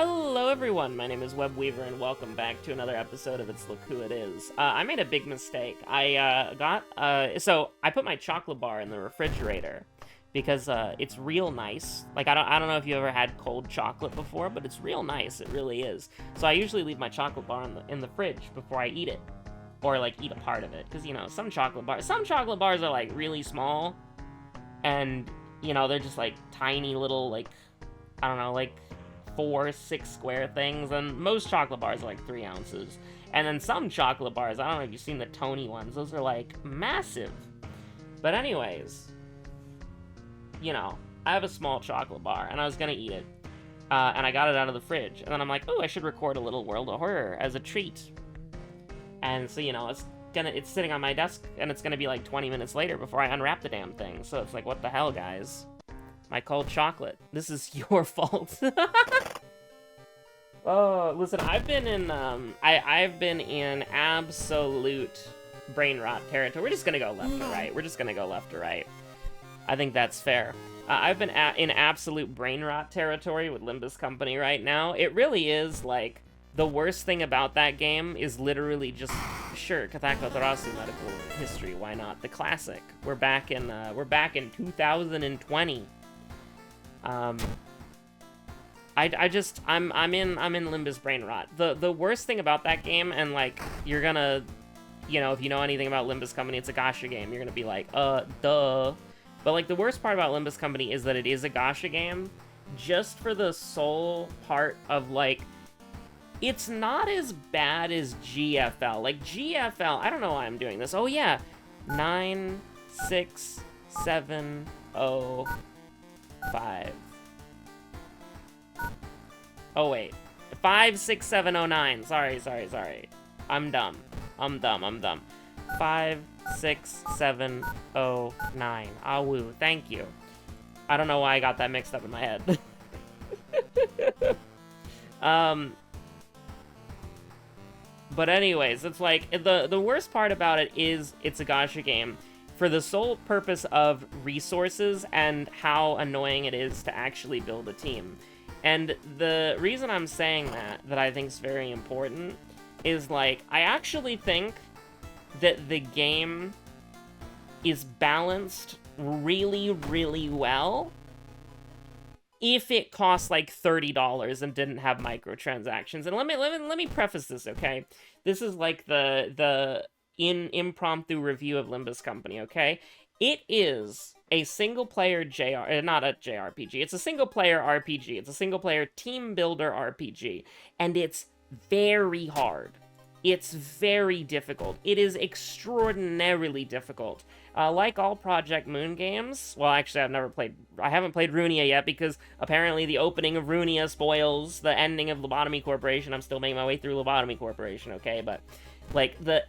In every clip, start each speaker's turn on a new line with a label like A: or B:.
A: Hello everyone, my name is Webweaver and welcome back to another episode of It's Look Who It Is. I made a big mistake. So I put my chocolate bar in the refrigerator because it's real nice. Like, I don't know if you ever had cold chocolate before, but it's real nice, it really is. So I usually leave my chocolate bar in the fridge before I eat it. Or, like, eat a part of it. Because, you know, some chocolate bars are, like, really small. And, you know, they're just, like, tiny little, like, I don't know, like 4-6 square things, and most chocolate bars are like 3 ounces. And then some chocolate bars, I don't know if you've seen the Tony ones, those are like massive. But anyways, you know, I have a small chocolate bar and I was gonna eat it, and I got it out of the fridge, and then I'm like, oh, I should record a little World of Horror as a treat. And so, you know, it's sitting on my desk and it's gonna be like 20 minutes later before I unwrap the damn thing. So it's like, what the hell, guys? My cold chocolate. This is your fault. Oh, listen, I've been in absolute brain rot territory. We're just gonna go left to right. I think that's fair. I've been in absolute brain rot territory with Limbus Company right now. It really is, like, the worst thing about that game is literally just, sure, Kathako Tarasu medical history, why not? The classic. We're back in 2020. I'm in Limbus brain rot. The worst thing about that game, and like, you're gonna, you know, if you know anything about Limbus Company, it's a gacha game, you're gonna be like, duh. But like, the worst part about Limbus Company is that it is a gacha game, just for the sole part of, like, it's not as bad as GFL. Like, GFL, I don't know why I'm doing this. Oh yeah, 96705. Oh wait, 56709. Sorry. I'm dumb. 56709. Ah woo. Thank you. I don't know why I got that mixed up in my head. But anyways, it's like, the worst part about it is it's a gacha game for the sole purpose of resources and how annoying it is to actually build a team. And the reason I'm saying that I think is very important, is, like, I actually think that the game is balanced really, really well if it costs, like, $30 and didn't have microtransactions. And let me preface this, okay? This is, like, the impromptu review of Limbus Company, okay? It is a single-player not a JRPG. It's a single-player RPG. It's a single-player team builder RPG. And it's very hard. It's very difficult. It is extraordinarily difficult. Like all Project Moon games, well, actually, I haven't played Runia yet, because apparently the opening of Runia spoils the ending of Lobotomy Corporation. I'm still making my way through Lobotomy Corporation, okay? But, like, the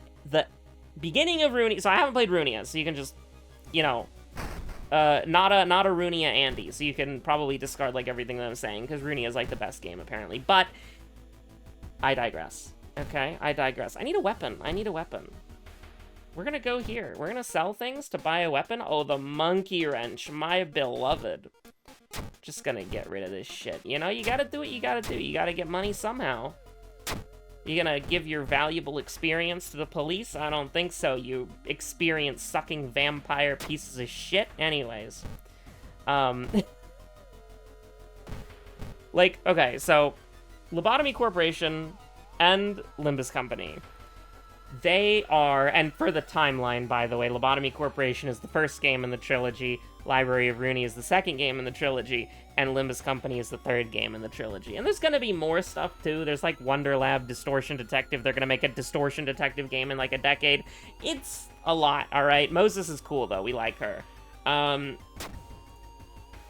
A: beginning of Runia, so I haven't played Runia, so you can just, you know, not a Runia Andy, so you can probably discard, like, everything that I'm saying, because Runia is, like, the best game, apparently. But I digress. Okay, I digress. I need a weapon. We're gonna go here. We're gonna sell things to buy a weapon. Oh, the monkey wrench, my beloved. Just gonna get rid of this shit. You know, you gotta do what you gotta do. You gotta get money somehow. You gonna give your valuable experience to the police? I don't think so, you experience-sucking vampire pieces of shit. Anyways. Like, okay, so Lobotomy Corporation and Limbus Company. They are, and for the timeline, by the way, Lobotomy Corporation is the first game in the trilogy, Library of Rooney is the second game in the trilogy, and Limbus Company is the third game in the trilogy. And there's gonna be more stuff, too. There's, like, Wonder Lab, Distortion Detective. They're gonna make a Distortion Detective game in, like, a decade. It's a lot, alright? Moses is cool, though. We like her. But,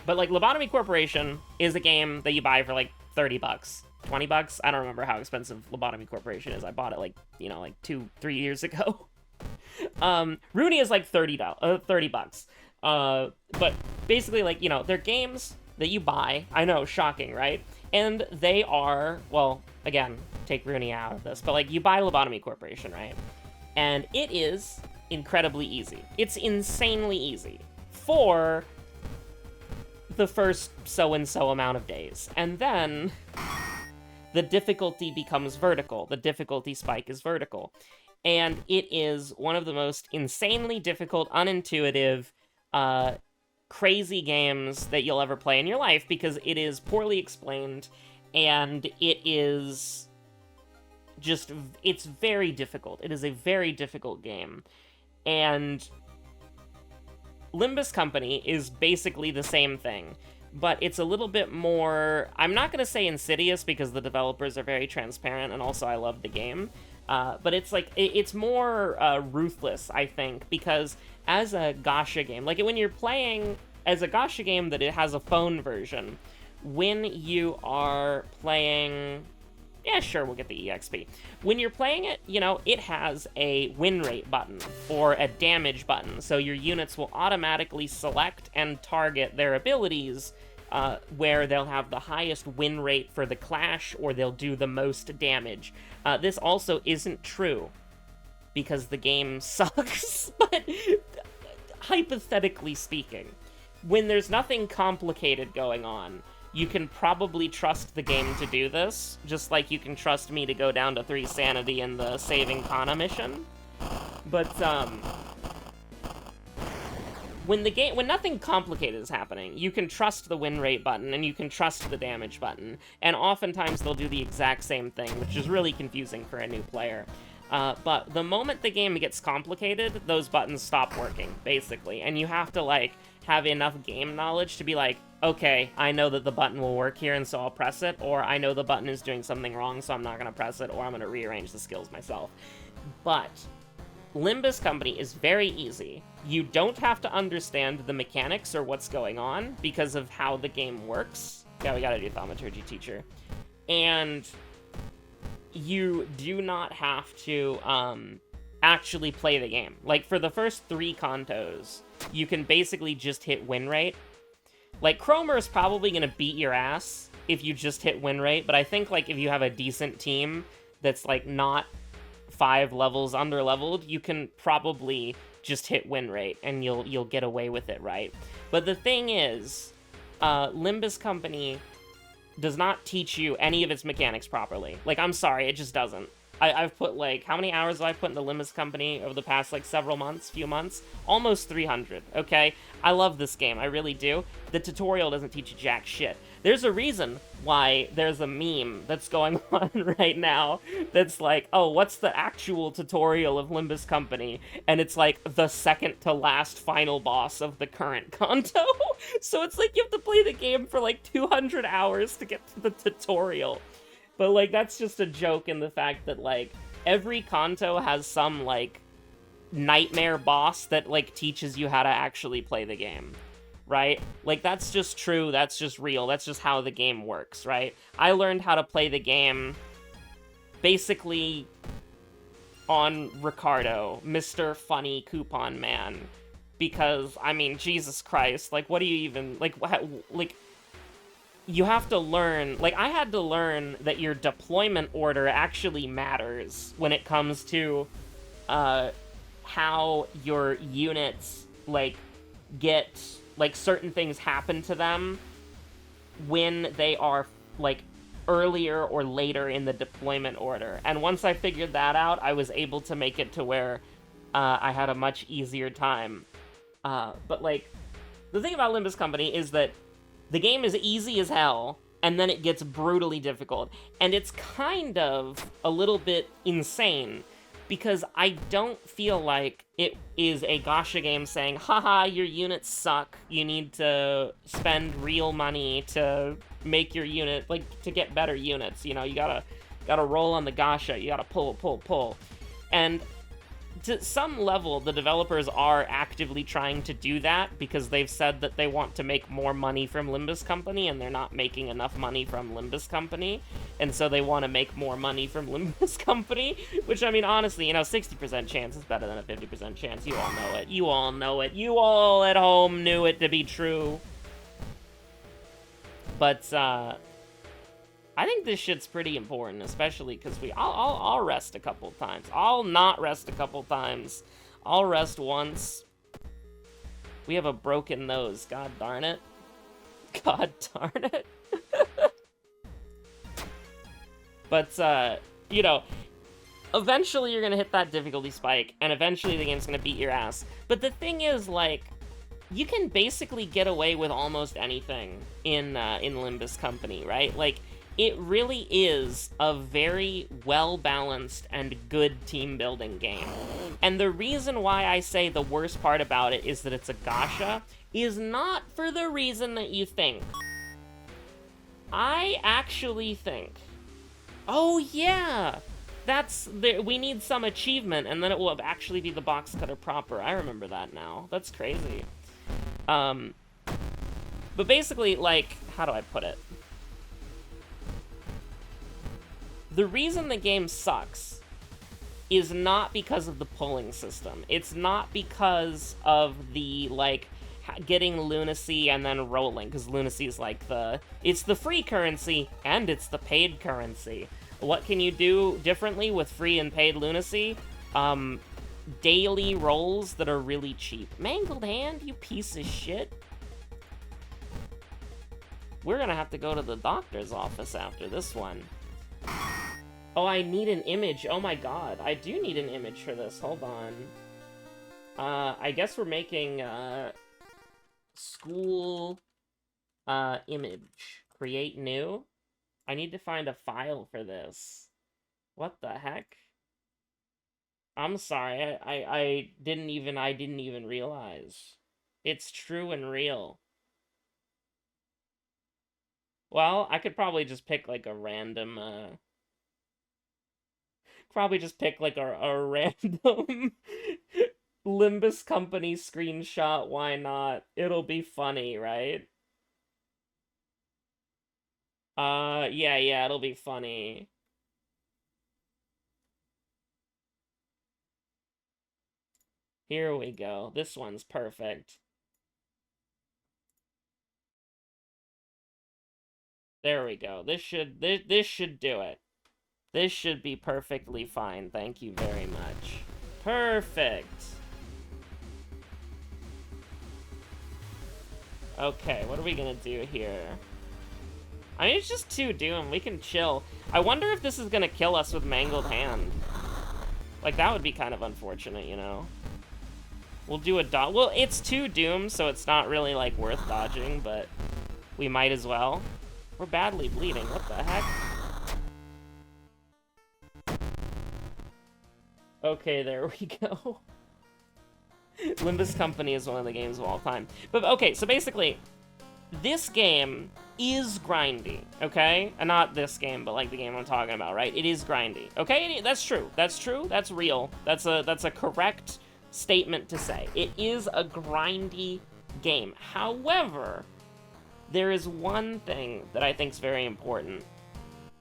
A: like, Lobotomy Corporation is a game that you buy for, like, $30. $20? I don't remember how expensive Lobotomy Corporation is. I bought it, like, you know, like 2-3 years ago. Rooney is like $30. But basically, like, you know, they're games that you buy. I know, shocking, right? And they are, well, again, take Rooney out of this, but, like, you buy Lobotomy Corporation, right? And it is incredibly easy. It's insanely easy for the first so-and-so amount of days. And then the difficulty becomes vertical. The difficulty spike is vertical. And it is one of the most insanely difficult, unintuitive, crazy games that you'll ever play in your life, because it is poorly explained, and it is just, it's very difficult. It is a very difficult game. And Limbus Company is basically the same thing, but it's a little bit more, I'm not going to say insidious, because the developers are very transparent, and also I love the game. But it's like, it's more ruthless, I think, because as a gacha game, like when you're playing as a gacha game that it has a phone version, when you are playing, yeah, sure, we'll get the EXP. When you're playing it, you know, it has a win rate button or a damage button, so your units will automatically select and target their abilities where they'll have the highest win rate for the clash, or they'll do the most damage. This also isn't true, because the game sucks, but hypothetically speaking, when there's nothing complicated going on, you can probably trust the game to do this, just like you can trust me to go down to 3 sanity in the Saving Kana mission. But, when nothing complicated is happening, you can trust the win rate button, and you can trust the damage button, and oftentimes they'll do the exact same thing, which is really confusing for a new player. But the moment the game gets complicated, those buttons stop working, basically, and you have to, like, have enough game knowledge to be like, okay, I know that the button will work here, and so I'll press it, or I know the button is doing something wrong, so I'm not gonna press it, or I'm gonna rearrange the skills myself. But Limbus Company is very easy. You don't have to understand the mechanics or what's going on because of how the game works. Yeah, we gotta do Thaumaturgy Teacher. And you do not have to actually play the game. Like, for the first 3 Kantos, you can basically just hit win rate. Like, Cromer is probably gonna beat your ass if you just hit win rate, but I think, like, if you have a decent team that's, like, not 5 levels under-leveled, you can probably just hit win rate, and you'll get away with it, right? But the thing is, Limbus Company does not teach you any of its mechanics properly. Like, I'm sorry, it just doesn't. I've put, like, how many hours have I put into Limbus Company over the past, like, few months? Almost 300, okay? I love this game, I really do. The tutorial doesn't teach you jack shit. There's a reason why there's a meme that's going on right now that's like, oh, what's the actual tutorial of Limbus Company? And it's like the second to last final boss of the current Kanto. So it's like you have to play the game for like 200 hours to get to the tutorial. But like, that's just a joke in the fact that like every Kanto has some like nightmare boss that like teaches you how to actually play the game. Right? Like, that's just true, that's just real, that's just how the game works, right? I learned how to play the game basically on Ricardo, Mr. Funny Coupon Man, because, I mean, Jesus Christ, like, what do you even, like, you have to learn, like, I had to learn that your deployment order actually matters when it comes to, how your units, like, get, like, certain things happen to them when they are, like, earlier or later in the deployment order. And once I figured that out, I was able to make it to where I had a much easier time. But, like, the thing about Limbus Company is that the game is easy as hell, and then it gets brutally difficult. And it's kind of a little bit insane, because I don't feel like it is a gacha game saying, haha, your units suck, you need to spend real money to make your unit, like, to get better units, you know, you gotta roll on the gacha, you gotta pull. And to some level, the developers are actively trying to do that, because they've said that they want to make more money from Limbus Company, and they're not making enough money from Limbus Company, and so they want to make more money from Limbus Company, which, I mean, honestly, you know, 60% chance is better than a 50% chance. You all know it. You all know it. You all at home knew it to be true. But, I think this shit's pretty important, especially because I'll rest a couple times. I'll not rest a couple times. I'll rest once. We have a broken nose. God darn it. God darn it. But, you know, eventually you're gonna hit that difficulty spike, and eventually the game's gonna beat your ass. But the thing is, like, you can basically get away with almost anything in Limbus Company, right? Like, it really is a very well-balanced and good team-building game. And the reason why I say the worst part about it is that it's a gacha is not for the reason that you think. I actually think... Oh, yeah! We need some achievement, and then it will actually be the box cutter proper. I remember that now. That's crazy. But basically, like, how do I put it? The reason the game sucks is not because of the pulling system. It's not because of the, like, getting lunacy and then rolling, because lunacy is like it's the free currency and it's the paid currency. What can you do differently with free and paid lunacy? Daily rolls that are really cheap. Mangled hand, you piece of shit. We're gonna have to go to the doctor's office after this one. Oh, I need an image. Oh my god, I do need an image for this. Hold on. I guess we're making, school, image. Create new? I need to find a file for this. What the heck? I'm sorry, I didn't even realize. It's true and real. Well, I could probably just pick, like, a random, probably just pick, like, a random Limbus Company screenshot, why not? It'll be funny, right? Yeah, it'll be funny. Here we go. This one's perfect. There we go. This should do it. This should be perfectly fine. Thank you very much. Perfect. Okay, what are we gonna do here? I mean, it's just 2 Doom. We can chill. I wonder if this is gonna kill us with Mangled Hand. Like, that would be kind of unfortunate, you know? We'll do a dodge. Well, it's 2 Doom, so it's not really, like, worth dodging, but we might as well. We're badly bleeding. What the heck? Okay, there we go. Limbus Company is one of the games of all time. But, okay, so basically, this game is grindy, okay? And not this game, but, like, the game I'm talking about, right? It is grindy, okay? That's true. That's true. That's real. That's a correct statement to say. It is a grindy game. However, there is one thing that I think is very important,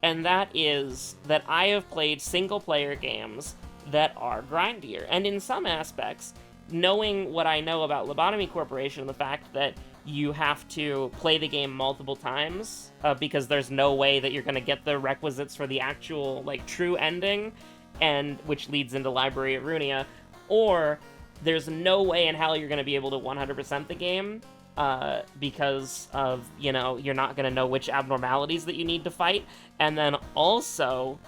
A: and that is that I have played single-player games that are grindier. And in some aspects, knowing what I know about Lobotomy Corporation, the fact that you have to play the game multiple times, because there's no way that you're going to get the requisites for the actual, like, true ending, and which leads into Library of Runia, or there's no way in hell you're going to be able to 100% the game, because of, you know, you're not going to know which abnormalities that you need to fight, and then also,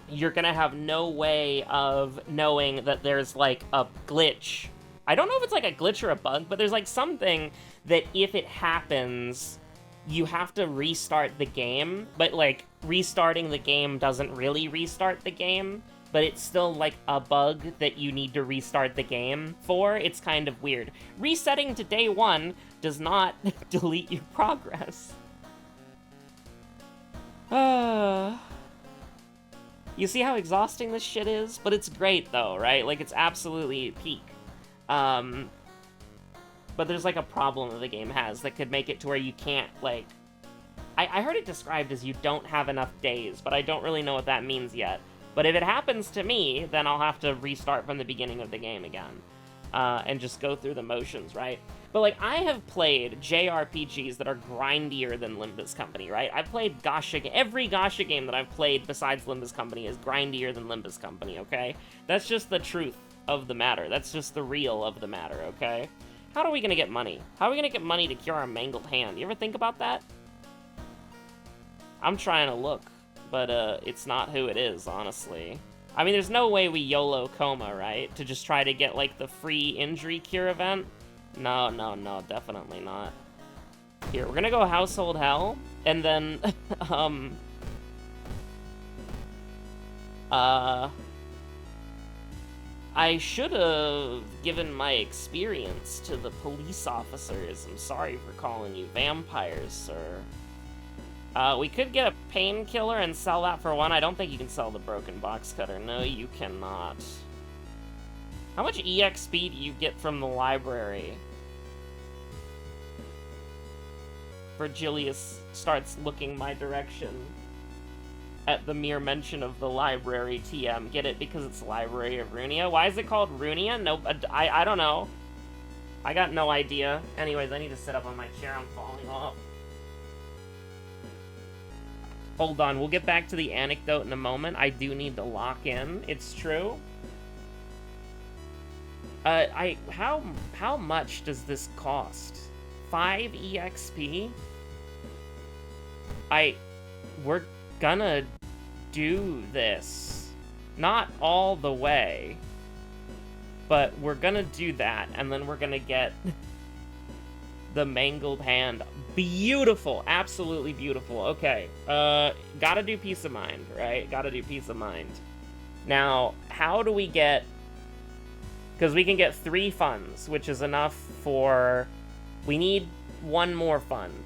A: you're going to have no way of knowing that there's, like, a glitch. I don't know if it's, like, a glitch or a bug, but there's, like, something that if it happens, you have to restart the game, but, like, restarting the game doesn't really restart the game, but it's still, like, a bug that you need to restart the game for. It's kind of weird. Resetting to day 1 does not delete your progress. You see how exhausting this shit is? But it's great, though, right? Like, it's absolutely peak. But there's, like, a problem that the game has that could make it to where you can't, like... I heard it described as you don't have enough days, but I don't really know what that means yet. But if it happens to me, then I'll have to restart from the beginning of the game again. And just go through the motions, right? But, like, I have played JRPGs that are grindier than Limbus Company, right? I've played every gacha game that I've played besides Limbus Company is grindier than Limbus Company, okay? That's just the truth of the matter. That's just the real of the matter, okay? How are we gonna get money? How are we gonna get money to cure our mangled hand? You ever think about that? I'm trying to look, but it's not who it is, honestly. I mean, there's no way we YOLO coma, right? To just try to get, like, the free injury cure event? No, no, no, definitely not. Here, we're gonna go Household Hell, and then, I should have given my experience to the police officers. I'm sorry for calling you vampires, sir. We could get a painkiller and sell that for one. I don't think you can sell the broken box cutter. No, you cannot. How much EXP do you get from the library? Virgilius starts looking my direction at the mere mention of the library TM. Get it? Because it's Library of Runia? Why is it called Runia? No, I don't know. I got no idea. Anyways, I need to sit up on my chair. I'm falling off. Hold on, we'll get back to the anecdote in a moment. I do need to lock in. It's true. How much does this cost? 5 EXP? We're gonna do this. Not all the way. But we're gonna do that, and then we're gonna get the mangled hand. Beautiful, absolutely beautiful. Okay, gotta do peace of mind, right? Gotta do peace of mind. Now, how do we get... Because we can get 3 funds, which is enough for... We need 1 more fund.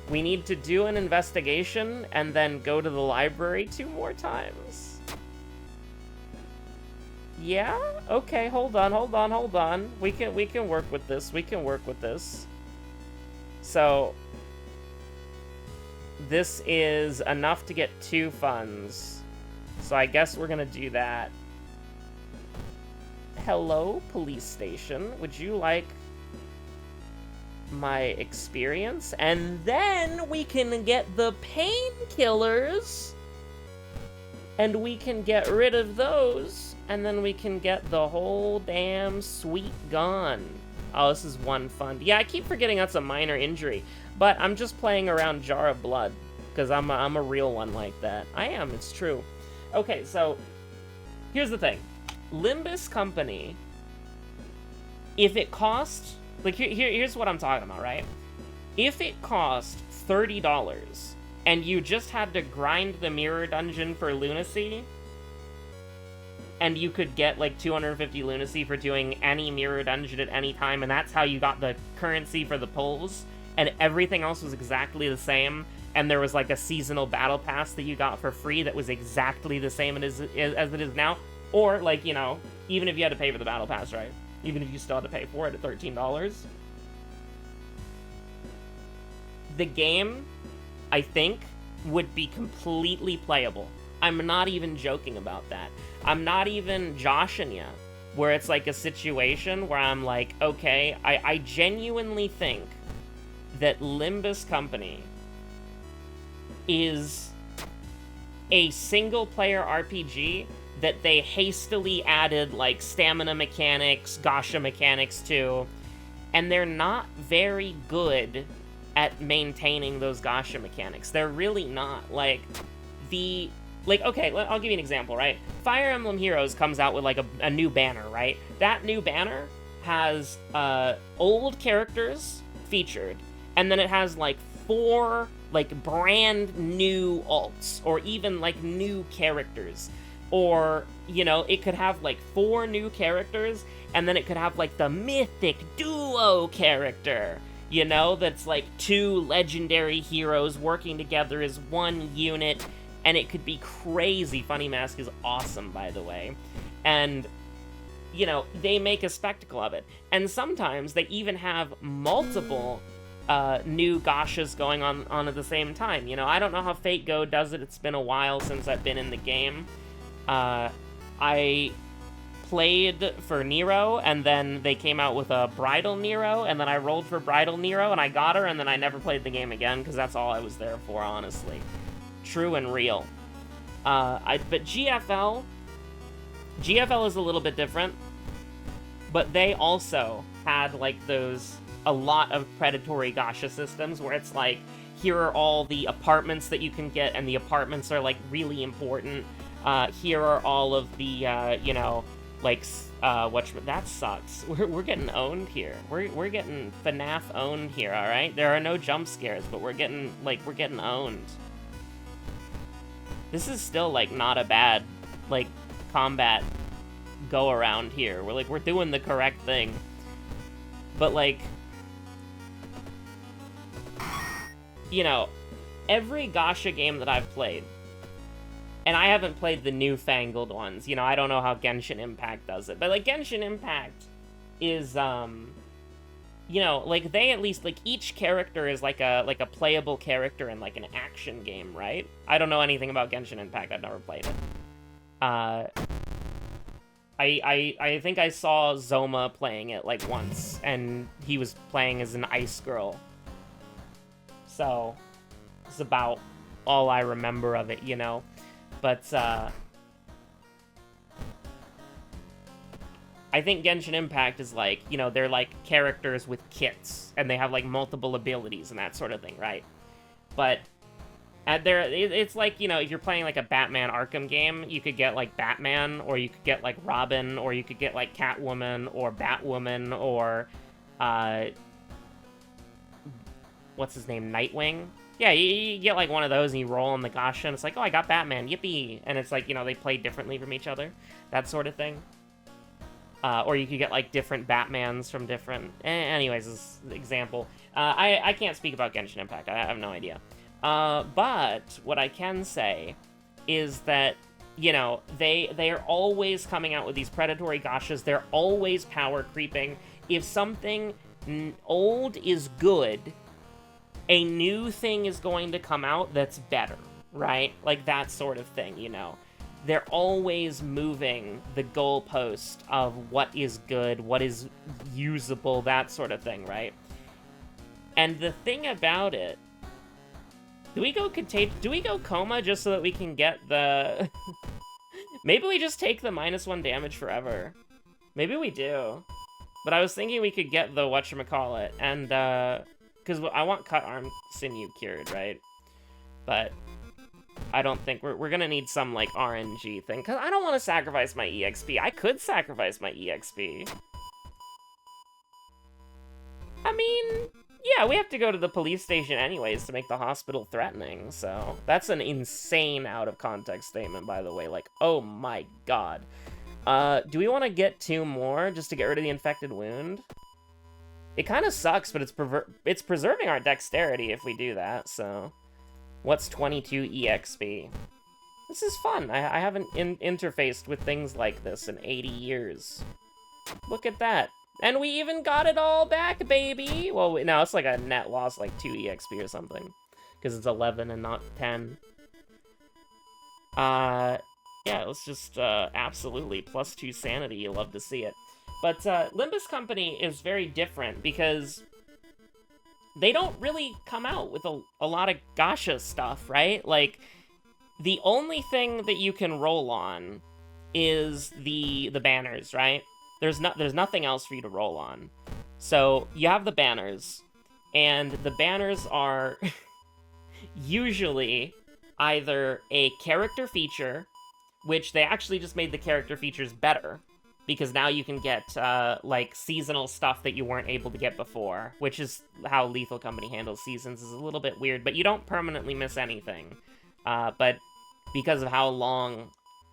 A: We need to do an investigation and then go to the library 2 more times. Yeah? Okay, hold on. We can work with this. So, this is enough to get 2 funds. So I guess we're gonna do that. Hello, police station. Would you like my experience? And then we can get the painkillers. And we can get rid of those. And then we can get the whole damn suite gone. Oh, this is 1 fund. Yeah, I keep forgetting that's a minor injury. But I'm just playing around Jar of Blood. Because I'm a real one like that. I am, it's true. Okay, so... Here's the thing. Limbus Company... If it cost... Like, here's what I'm talking about, right? If it cost $30... And you just had to grind the mirror dungeon for lunacy... And you could get, like, 250 lunacy for doing any mirror dungeon at any time, and that's how you got the currency for the pulls, and everything else was exactly the same, and there was, like, a seasonal battle pass that you got for free that was exactly the same as it is now, or, like, you know, even if you had to pay for the battle pass, right? Even if you still had to pay for it at $13. The game, I think, would be completely playable. I'm not even joking about that. I'm not even joshing you, where it's like a situation where I'm like, okay, I genuinely think that Limbus Company is a single-player RPG that they hastily added, like, stamina mechanics, gacha mechanics to, and they're not very good at maintaining those gacha mechanics. They're really not. Like, okay, I'll give you an example, right? Fire Emblem Heroes comes out with, like, a new banner, right? That new banner has old characters featured, and then it has, like, 4, like, brand new alts, or even, like, new characters. Or, you know, it could have, like, 4 new characters, and then it could have, like, the mythic duo character, you know? That's, like, 2 legendary heroes working together as 1 unit. And it could be crazy. Funny Mask is awesome, by the way. And, you know, they make a spectacle of it. And sometimes they even have multiple new gachas going on at the same time. You know, I don't know how Fate Go does it. It's been a while since I've been in the game. I played for Nero, and then they came out with a Bridal Nero, and then I rolled for Bridal Nero, and I got her, and then I never played the game again, because that's all I was there for, honestly. True and real. But GFL is a little bit different, but they also had, like, those a lot of predatory gacha systems where it's like, here are all the apartments that you can get, and the apartments are, like, really important. Here are all of the, you know, like, that sucks. We're getting owned here. We're getting FNAF owned here, alright? There are no jump scares, but we're getting owned. This is still, like, not a bad, like, combat go around here. We're doing the correct thing. But, like, you know, every gacha game that I've played, and I haven't played the newfangled ones, you know, I don't know how Genshin Impact does it, but, like, Genshin Impact is, you know, like, they at least, like, each character is, like a playable character in, like, an action game, right? I don't know anything about Genshin Impact, I've never played it. I think I saw Zoma playing it, like, once, and he was playing as an ice girl. So, it's about all I remember of it, you know? But, I think Genshin Impact is like, you know, they're like characters with kits, and they have, like, multiple abilities and that sort of thing, right? But, it's like, you know, if you're playing, like, a Batman Arkham game, you could get, like, Batman, or you could get, like, Robin, or you could get, like, Catwoman, or Batwoman, or, what's his name, Nightwing? Yeah, you get, like, one of those, and you roll in the gacha, and it's like, oh, I got Batman, yippee! And it's like, you know, they play differently from each other, that sort of thing. Or you could get, like, different Batmans from different... Anyways, this is an example. I can't speak about Genshin Impact, I have no idea. But what I can say is that, you know, they are always coming out with these predatory gachas, they're always power creeping. If something old is good, a new thing is going to come out that's better, right? Like, that sort of thing, you know? They're always moving the goalpost of what is good, what is usable, that sort of thing, right? And the thing about it... Do we go coma just so that we can get the... Maybe we just take the -1 damage forever. Maybe we do. But I was thinking we could get the whatchamacallit, and, because I want cut arm sinew cured, right? But I don't think... We're gonna need some, like, RNG thing, because I don't want to sacrifice my EXP. I could sacrifice my EXP. I mean... Yeah, we have to go to the police station anyways to make the hospital threatening, so... That's an insane out-of-context statement, by the way. Like, oh my god. Do we want to get 2 more just to get rid of the infected wound? It kind of sucks, but it's preserving our dexterity if we do that, so... What's 22 EXP? This is fun. I haven't interfaced with things like this in 80 years. Look at that. And we even got it all back, baby! Well, no, it's like a net loss, like 2 EXP or something. Because it's 11 and not 10. Yeah, let's just, absolutely, +2 sanity, you love to see it. But, Limbus Company is very different, because they don't really come out with a lot of gacha stuff, right? Like, the only thing that you can roll on is the banners, right? There's nothing else for you to roll on. So, you have the banners, and the banners are usually either a character feature, which they actually just made the character features better, because now you can get, like, seasonal stuff that you weren't able to get before, which is how Lethal Company handles seasons. Is a little bit weird, but you don't permanently miss anything. But because of how long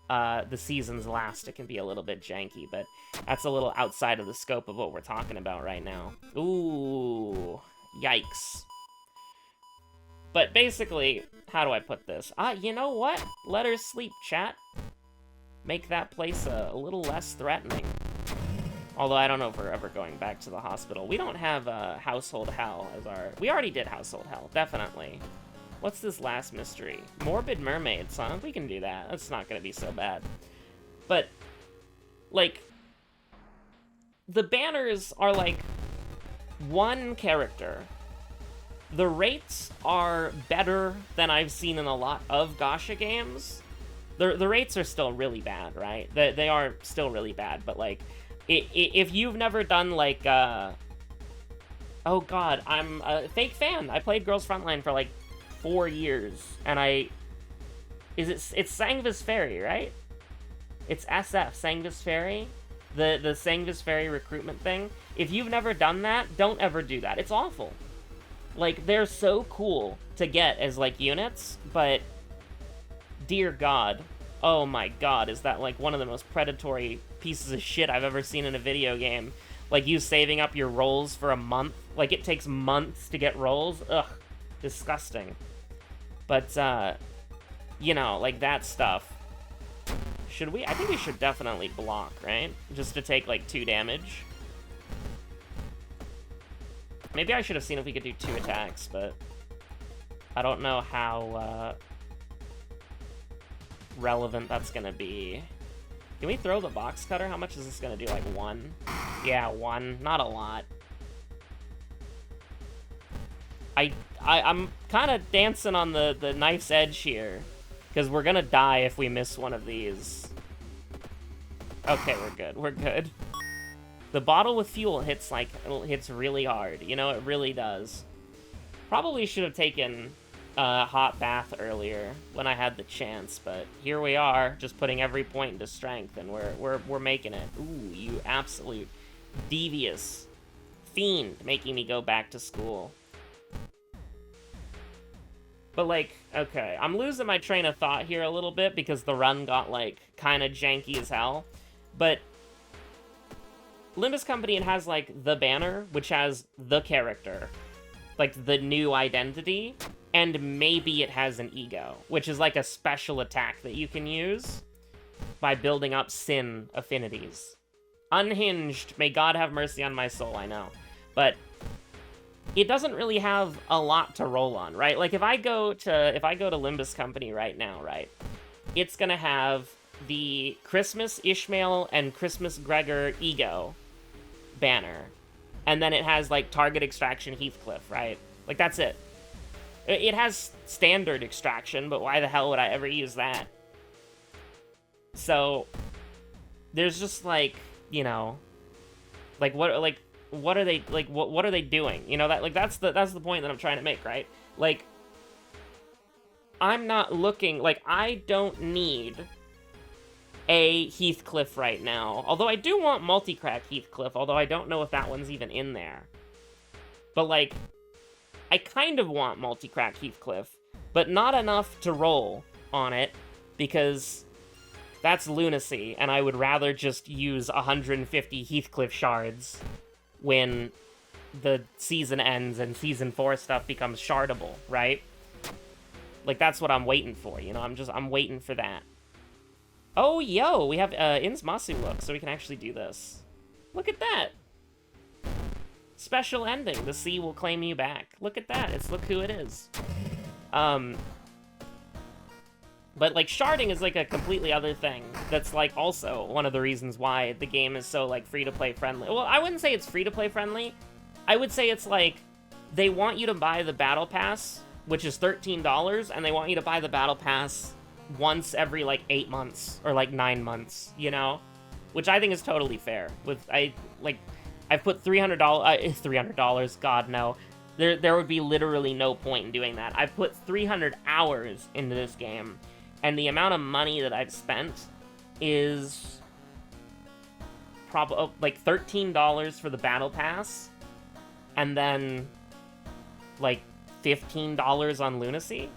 A: the seasons last, it can be a little bit janky, but that's a little outside of the scope of what we're talking about right now. Ooh, yikes. But basically, how do I put this? You know what? Let her sleep, chat. Make that place a little less threatening. Although I don't know if we're ever going back to the hospital. We don't have Household Hell as our... We already did Household Hell, definitely. What's this last mystery? Morbid Mermaids, huh? We can do that. That's not gonna be so bad. But, like, the banners are, like, 1 character. The rates are better than I've seen in a lot of gacha games. The rates are still really bad, right? They are still really bad, but, like, if you've never done, like, Oh god, I'm a fake fan. I played Girls Frontline for like 4 years, and it's Sangvis Ferry, right? It's SF, Sangvis Ferry? The Sangvis Ferry recruitment thing. If you've never done that, don't ever do that. It's awful. Like, they're so cool to get as, like, units, but dear god, oh my god, is that, like, one of the most predatory pieces of shit I've ever seen in a video game. Like, you saving up your rolls for a month. Like, it takes months to get rolls. Ugh, disgusting. But, you know, like, that stuff. Should we? I think we should definitely block, right? Just to take, like, 2 damage. Maybe I should have seen if we could do 2 attacks, but I don't know how relevant that's gonna be. Can we throw the box cutter? How much is this gonna do? Like 1? Yeah, 1. Not a lot. I'm kind of dancing on the knife's edge here, because we're gonna die if we miss one of these. Okay, we're good. We're good. The bottle with fuel hits really hard. You know, it really does. Probably should have taken a hot bath earlier when I had the chance, but here we are, just putting every point into strength, and we're making it. Ooh, you absolute devious fiend, making me go back to school. But, like, okay, I'm losing my train of thought here a little bit because the run got, like, kind of janky as hell. But Limbus Company, it has, like, the banner, which has the character, like, the new identity, and maybe it has an ego, which is, like, a special attack that you can use by building up sin affinities. Unhinged, may God have mercy on my soul, I know. But it doesn't really have a lot to roll on, right? Like, if I go to Limbus Company right now, right, it's gonna have the Christmas Ishmael and Christmas Gregor ego banner, and then it has, like, target extraction Heathcliff, right? Like, that's it. It has standard extraction, but why the hell would I ever use that? So there's just, like, you know, like, what are they, like, what are they doing? You know, that, like, that's the point that I'm trying to make, right? Like, I'm not looking, like, I don't need a Heathcliff right now. Although I do want multi-crack Heathcliff, although I don't know if that one's even in there. But, like, I kind of want multi-crack Heathcliff, but not enough to roll on it, because that's lunacy, and I would rather just use 150 Heathcliff shards when the season ends and Season 4 stuff becomes shardable, right? Like, that's what I'm waiting for, you know? I'm waiting for that. Oh, yo, we have In's Masu look, so we can actually do this. Look at that! Special ending, the sea will claim you back. Look at that, look who it is. But, like, sharding is, like, a completely other thing. That's, like, also one of the reasons why the game is so, like, free-to-play friendly. Well, I wouldn't say it's free-to-play friendly. I would say it's, like, they want you to buy the Battle Pass, which is $13, and they want you to buy the Battle Pass once every, like, 8 months, or, like, 9 months, you know? Which I think is totally fair. I've put $300, God, no. There would be literally no point in doing that. I've put 300 hours into this game, and the amount of money that I've spent is probably, like, $13 for the Battle Pass, and then, like, $15 on Lunacy?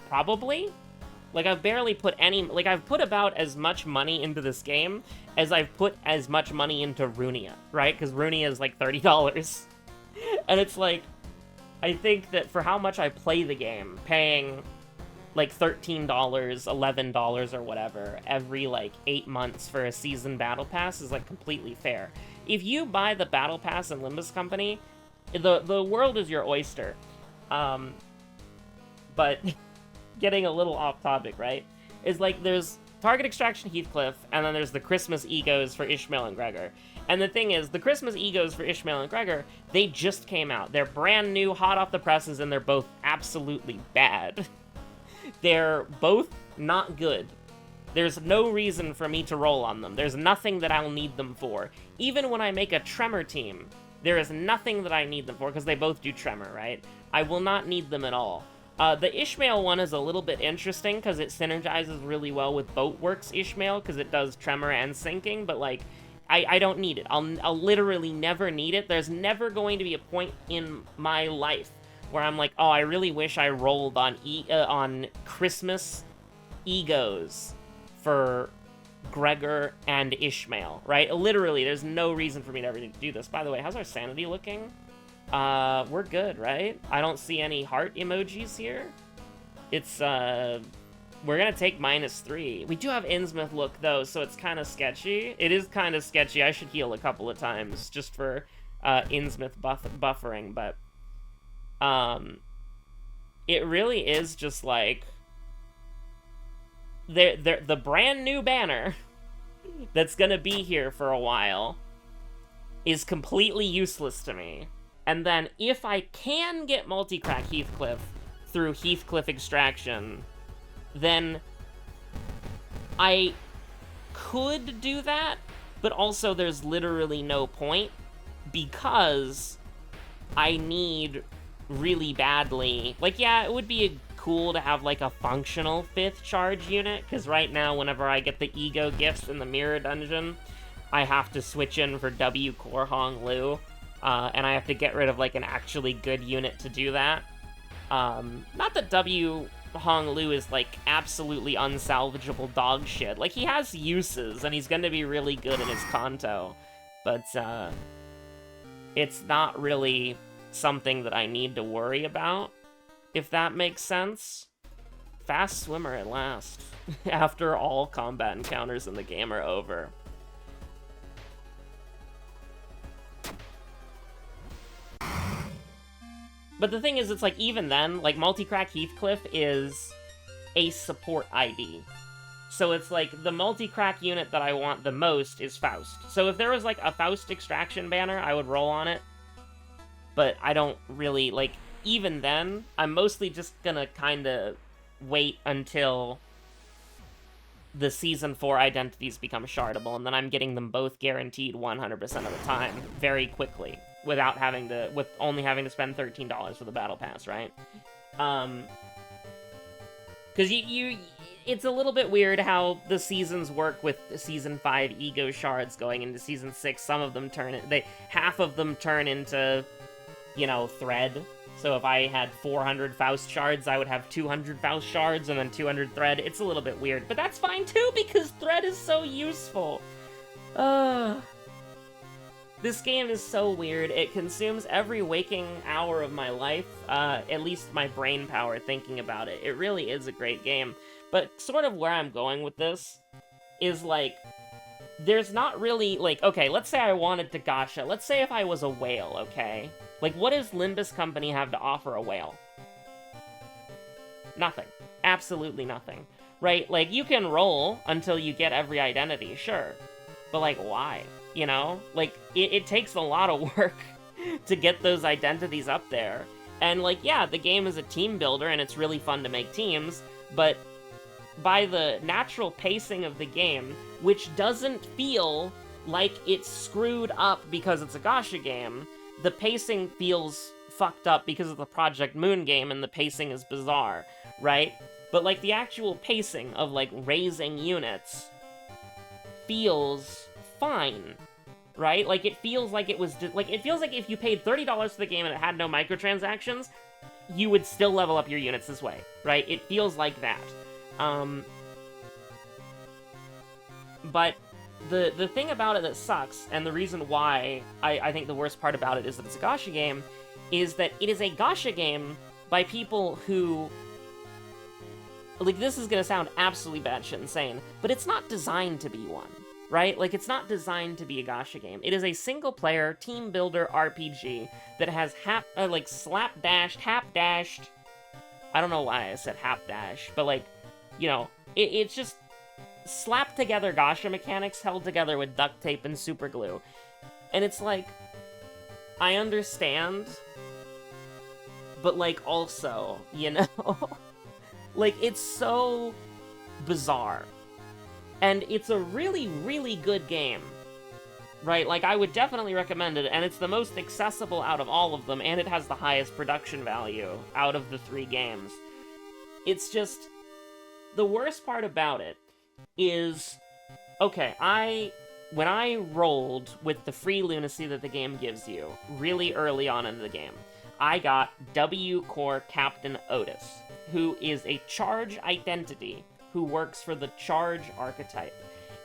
A: Probably? Like, I've barely put any, like, I've put about as much money into this game as I've put as much money into Runia, right? Because Runia is, like, $30. And it's like, I think that for how much I play the game, paying, like, $13, $11 or whatever every, like, 8 months for a season Battle Pass is, like, completely fair. If you buy the Battle Pass in Limbus Company, the world is your oyster. But getting a little off topic, right? Is, like, there's Target Extraction Heathcliff, and then there's the Christmas Egos for Ishmael and Gregor. And the thing is, the Christmas Egos for Ishmael and Gregor, they just came out. They're brand new, hot off the presses, and they're both absolutely bad. They're both not good. There's no reason for me to roll on them. There's nothing that I'll need them for. Even when I make a Tremor team There is nothing that I need them for, because they both do tremor, right? I will not need them at all. The Ishmael one is a little bit interesting, because it synergizes really well with Boatworks Ishmael, because it does tremor and sinking, but, like, I don't need it. I'll literally never need it. There's never going to be a point in my life where I'm like, oh, I really wish I rolled on Christmas egos for Gregor and Ishmael, right? Literally, there's no reason for me to ever do this. By the way, how's our sanity looking? We're good, right? I don't see any heart emojis here. It's, we're gonna take -3. We do have Innsmouth look, though, so it's kind of sketchy. It is kind of sketchy. I should heal a couple of times just for, Innsmouth buffering, but, it really is just, like, the brand new banner that's gonna be here for a while is completely useless to me. And then, if I can get multi-crack Heathcliff through Heathcliff extraction, then I could do that, but also there's literally no point, because I need really badly, like, yeah, it would be cool to have, like, a functional 5th charge unit, because right now, whenever I get the ego gifts in the mirror dungeon, I have to switch in for W Core Hong Lu, and I have to get rid of, like, an actually good unit to do that. Not that W Hong Lu is, like, absolutely unsalvageable dog shit. Like, he has uses, and he's gonna be really good in his Kanto, but, it's not really something that I need to worry about, if that makes sense. Fast swimmer at last, after all combat encounters in the game are over. But the thing is, it's like, even then, like, multi-crack Heathcliff is a support ID. So it's like, the multi-crack unit that I want the most is Faust. So if there was, like, a Faust extraction banner, I would roll on it. But I don't really, like, even then, I'm mostly just gonna kinda wait until the Season 4 identities become shardable, and then I'm getting them both guaranteed 100% of the time, very quickly, without having to, with only having to spend $13 for the Battle Pass, right? Because it's a little bit weird how the seasons work with Season 5 ego shards going into Season 6. Some of them half of them turn into, you know, thread. So if I had 400 Faust shards, I would have 200 Faust shards and then 200 thread. It's a little bit weird, but that's fine too, because thread is so useful. This game is so weird. It consumes every waking hour of my life, at least my brain power thinking about it. It really is a great game. But sort of where I'm going with this is, like, there's not really, like, okay, let's say I wanted to gacha. Let's say if I was a whale, okay? Like, what does Limbus Company have to offer a whale? Nothing. Absolutely nothing. Right? Like, you can roll until you get every identity, sure. But, like, why? You know? Like, it takes a lot of work to get those identities up there. And, like, yeah, the game is a team builder, and it's really fun to make teams, but by the natural pacing of the game, which doesn't feel like it's screwed up because it's a gacha game, the pacing feels fucked up because of the Project Moon game, and the pacing is bizarre, right? But, like, the actual pacing of, like, raising units feels fine, right? Like, it feels like it was, it feels like if you paid $30 for the game and it had no microtransactions, you would still level up your units this way, right? It feels like that. But the thing about it that sucks, and the reason why I think the worst part about it is that it's a gacha game, is that it is a gacha game by people who, like, this is gonna sound absolutely batshit insane, but it's not designed to be one, right? Like, it's not designed to be a gacha game. It is a single-player, team builder RPG that has slapdashed, hapdashed, I don't know why I said hapdash, but, like, you know, it's just slapped together gacha mechanics held together with duct tape and super glue. And it's like, I understand, but, like, also, you know? Like, it's so bizarre. And it's a really, really good game. right? Like, I would definitely recommend it, and it's the most accessible out of all of them, and it has the highest production value out of the 3 games. It's just, the worst part about it is, okay, when I rolled with the free lunacy that the game gives you, really early on in the game, I got W Core Captain Otis, who is a charge identity who works for the charge archetype.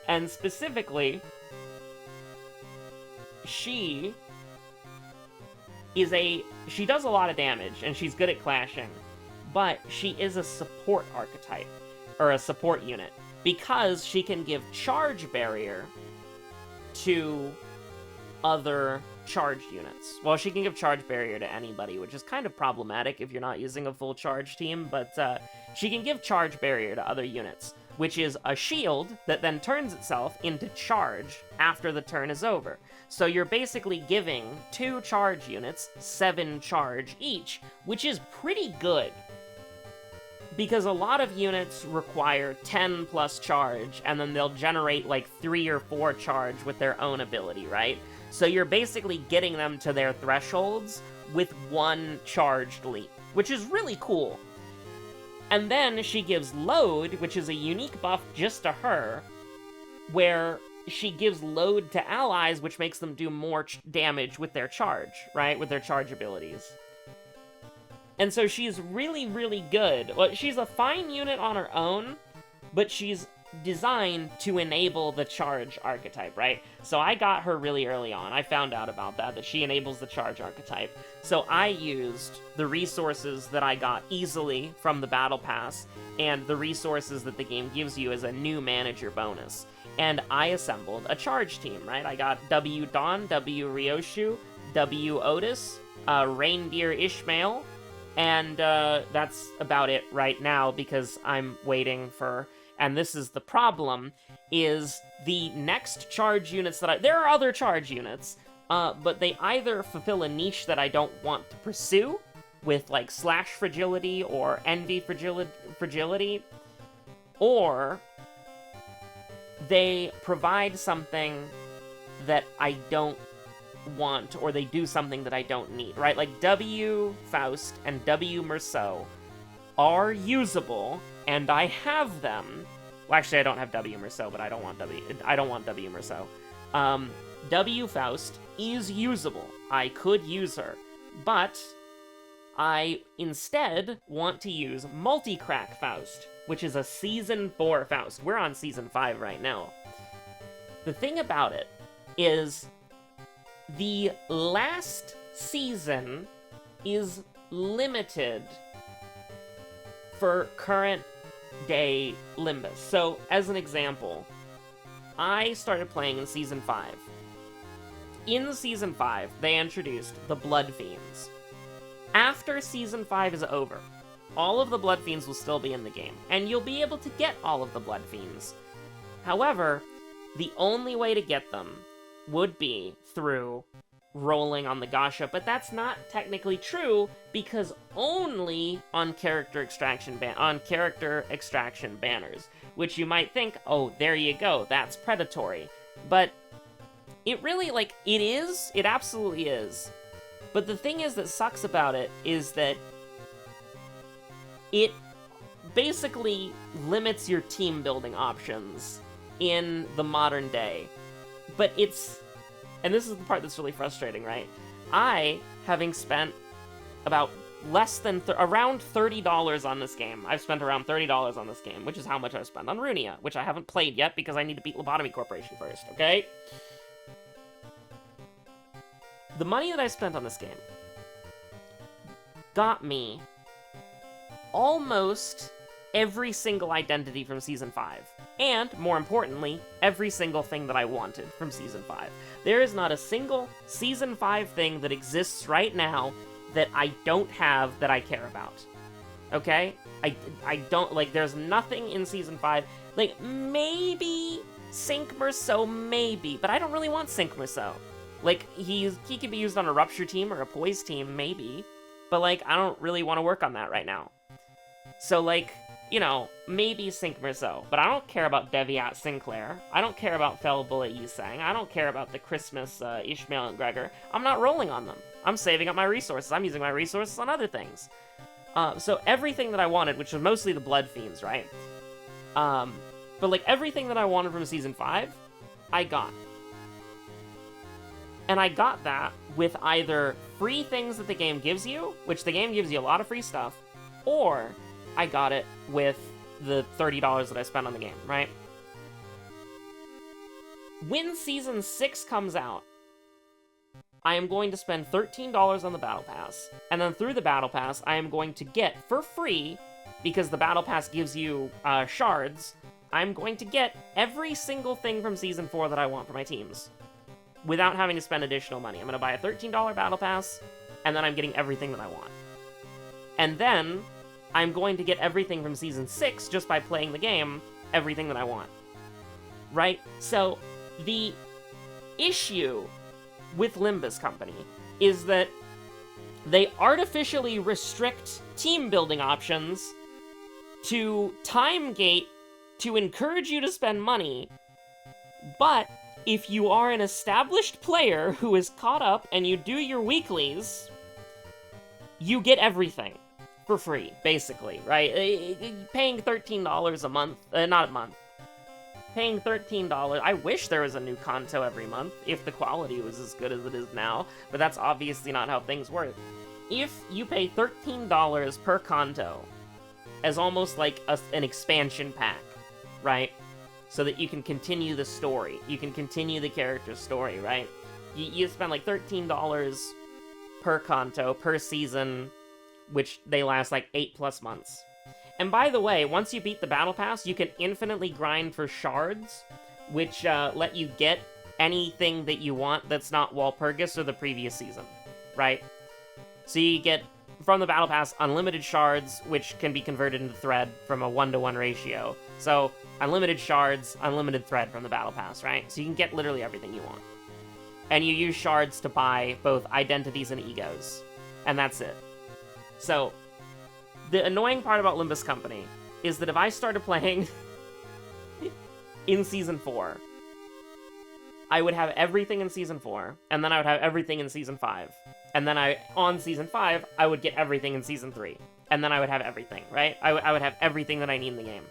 A: And specifically, she does a lot of damage, and she's good at clashing, but she is a support archetype, or a support unit, because she can give charge barrier to other charged units. Well, she can give charge barrier to anybody, which is kind of problematic if you're not using a full charge team, but she can give charge barrier to other units, which is a shield that then turns itself into charge after the turn is over. So you're basically giving 2 charge units 7 charge each, which is pretty good. Because a lot of units require 10 plus charge, and then they'll generate like 3 or 4 charge with their own ability, right? So you're basically getting them to their thresholds with 1 charged leap, which is really cool. And then she gives load, which is a unique buff just to her, where she gives load to allies, which makes them do more damage with their charge, right? With their charge abilities. And so she's really, really good. Well, she's a fine unit on her own, but she's designed to enable the charge archetype, right? So I got her really early on. I found out about that she enables the charge archetype. So I used the resources that I got easily from the battle pass, and the resources that the game gives you as a new manager bonus. And I assembled a charge team, right? I got W Dawn, W Ryoshu, W Otis, Reindeer Ishmael, and that's about it right now, because I'm waiting for, and this is the problem, is the next charge units that there are other charge units, but they either fulfill a niche that I don't want to pursue, with like Slash Fragility or Envy Fragility, or they provide something that I don't want, or they do something that I don't need, right? Like W Faust and W Merceau are usable, and I have them. Well, actually, I don't have W Merceau, but I don't want W Merceau. W Faust is usable. I could use her, but I instead want to use Multicrack Faust, which is a Season 4 Faust. We're on Season 5 right now. The thing about it is, the last season is limited for current day Limbus. So, as an example, I started playing in Season 5. In Season 5, they introduced the Blood Fiends. After Season 5 is over, all of the Blood Fiends will still be in the game, and you'll be able to get all of the Blood Fiends. However, the only way to get them would be through rolling on the Gasha, but that's not technically true, because only on character extraction banners, which you might think, oh, there you go, that's predatory. But it really, like, it absolutely is. But the thing is that sucks about it is that it basically limits your team building options in the modern day. But and this is the part that's really frustrating, right? I, having spent about around $30 on this game. I've spent around $30 on this game, which is how much I've spent on Runia, which I haven't played yet because I need to beat Lobotomy Corporation first, okay? The money that I spent on this game got me almost every single identity from Season 5. And, more importantly, every single thing that I wanted from Season 5. There is not a single Season 5 thing that exists right now that I don't have that I care about. Okay? I don't, like, there's nothing in Season 5, like, maybe Sync Merceau, maybe, but I don't really want Sync Merceau. Like, he can be used on a Rupture team or a Poise team, maybe, but, like, I don't really want to work on that right now. So, like, you know, maybe Sync Merceau, but I don't care about Deviat Sinclair. I don't care about Fellbullet Yisang. I don't care about the Christmas Ishmael and Gregor. I'm not rolling on them. I'm saving up my resources. I'm using my resources on other things. So everything that I wanted, which was mostly the Blood Fiends, right? But like everything that I wanted from Season 5, I got. And I got that with either free things that the game gives you, which the game gives you a lot of free stuff, or I got it with the $30 that I spent on the game, right? When Season 6 comes out, I am going to spend $13 on the Battle Pass, and then through the Battle Pass, I am going to get, for free, because the Battle Pass gives you shards, I'm going to get every single thing from Season 4 that I want for my teams, without having to spend additional money. I'm going to buy a $13 Battle Pass, and then I'm getting everything that I want. And then I'm going to get everything from Season 6 just by playing the game, everything that I want. Right? So, the issue with Limbus Company is that they artificially restrict team building options to time gate to encourage you to spend money, but if you are an established player who is caught up and you do your weeklies, you get everything for free, basically, right? Paying $13 a month, not a month. Paying $13, I wish there was a new Kanto every month, if the quality was as good as it is now, but that's obviously not how things work. If you pay $13 per Kanto, as almost like an expansion pack, right? So that you can continue the story, you can continue the character's story, right? You spend like $13 per Kanto, per season, which they last like 8+ months. And by the way, once you beat the Battle Pass, you can infinitely grind for shards, which let you get anything that you want that's not Walpurgis or the previous season, right? So you get, from the Battle Pass, unlimited shards, which can be converted into thread from a 1-to-1 ratio. So, unlimited shards, unlimited thread from the Battle Pass, right? So you can get literally everything you want. And you use shards to buy both identities and egos. And that's it. So, the annoying part about Limbus Company is that if I started playing in Season 4, I would have everything in Season 4, and then I would have everything in Season 5. And then on Season 5, I would get everything in Season 3. And then I would have everything, right? I would have everything that I need in the game.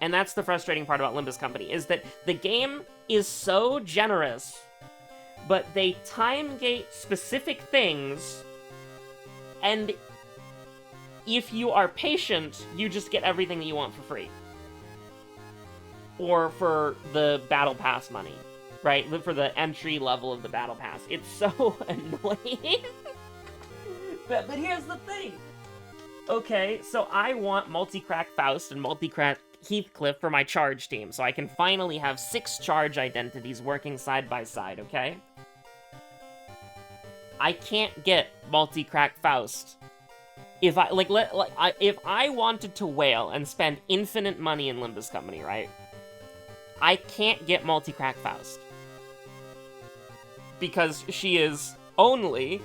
A: And that's the frustrating part about Limbus Company, is that the game is so generous, but they time gate specific things, and if you are patient, you just get everything that you want for free. Or for the Battle Pass money, right? For the entry level of the Battle Pass. It's so annoying. But here's the thing. Okay, so I want Multicrack Faust and Multicrack Heathcliff for my charge team, so I can finally have 6 charge identities working side by side, okay? I can't get Multicrack Faust. If I wanted to whale and spend infinite money in Limbus Company, right? I can't get Multicrack Faust. Because she is only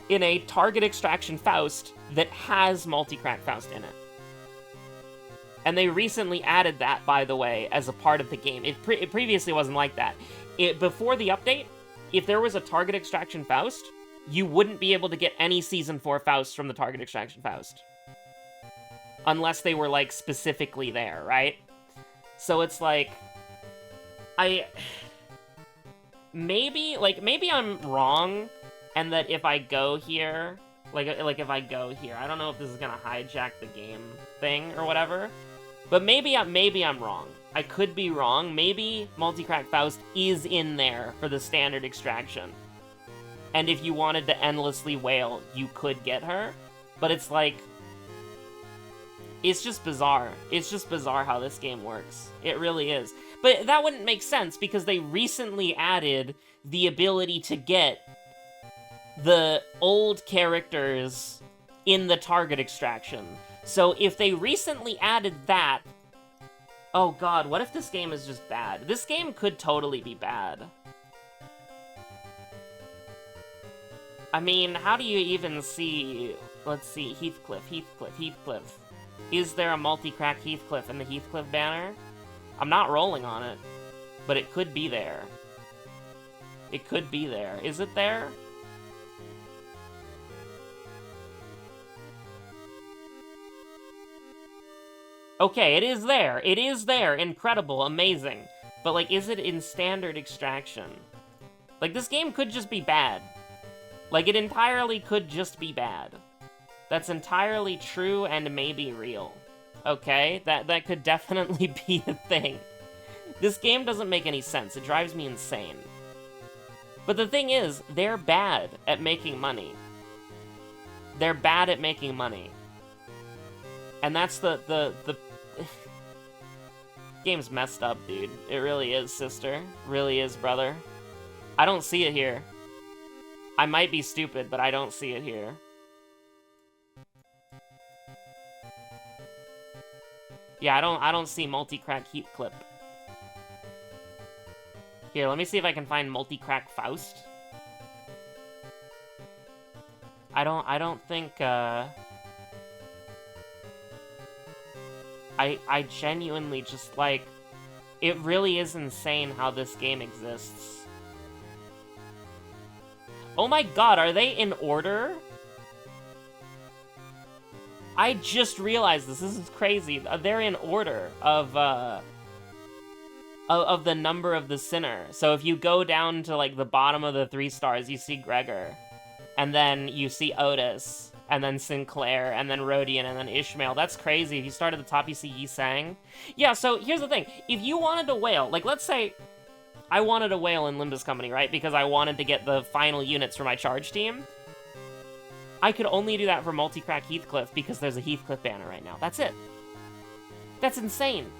A: in a target extraction Faust that has Multicrack Faust in it. And they recently added that, by the way, as a part of the game. It previously wasn't like that. Before the update, if there was a target extraction Faust, you wouldn't be able to get any Season 4 Faust from the target extraction Faust. Unless they were, like, specifically there, right? So it's like, maybe I'm wrong, and that if I go here, if I go here, I don't know if this is gonna hijack the game thing or whatever, but maybe I'm wrong. I could be wrong. Maybe Multicrack Faust is in there for the standard extraction. And if you wanted to endlessly whale, you could get her. But it's like, it's just bizarre. It's just bizarre how this game works. It really is. But that wouldn't make sense because they recently added the ability to get the old characters in the target extraction. So if they recently added that, oh god, what if this game is just bad? This game could totally be bad. I mean, how do you even see... Let's see, Heathcliff. Is there a multi-crack Heathcliff in the Heathcliff banner? I'm not rolling on it, but it could be there. It could be there. Is it there? Okay, it is there. It is there. Incredible. Amazing. But, like, is it in standard extraction? Like, this game could just be bad. Like, it entirely could just be bad. That's entirely true and maybe real. Okay? That could definitely be a thing. This game doesn't make any sense. It drives me insane. But the thing is, they're bad at making money. They're bad at making money. And that's the game's messed up, dude. It really is, sister. Really is, brother. I don't see it here. I might be stupid, but I don't see it here. Yeah, I don't see multi-crack Heathcliff. Here, let me see if I can find multi-crack Faust. I don't think, I genuinely just, like, it really is insane how this game exists. Oh my god, are they in order? I just realized this. This is crazy. They're in order of the number of the sinner. So if you go down to, like, the bottom of the 3 stars, you see Gregor. And then you see Otis. And then Sinclair. And then Rodian. And then Ishmael. That's crazy. If you start at the top, you see Yi Sang. Yeah, so here's the thing. If you wanted a whale, like, let's say I wanted a whale in Limbus Company, right? Because I wanted to get the final units for my charge team. I could only do that for multi-crack Heathcliff because there's a Heathcliff banner right now. That's it. That's insane.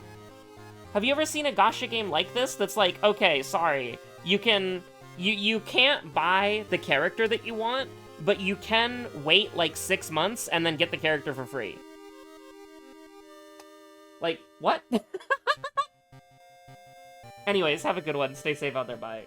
A: Have you ever seen a gacha game like this that's like, okay, sorry, you can't buy the character that you want, but you can wait like 6 months and then get the character for free? Like, what? Anyways, have a good one. Stay safe out there. Bye.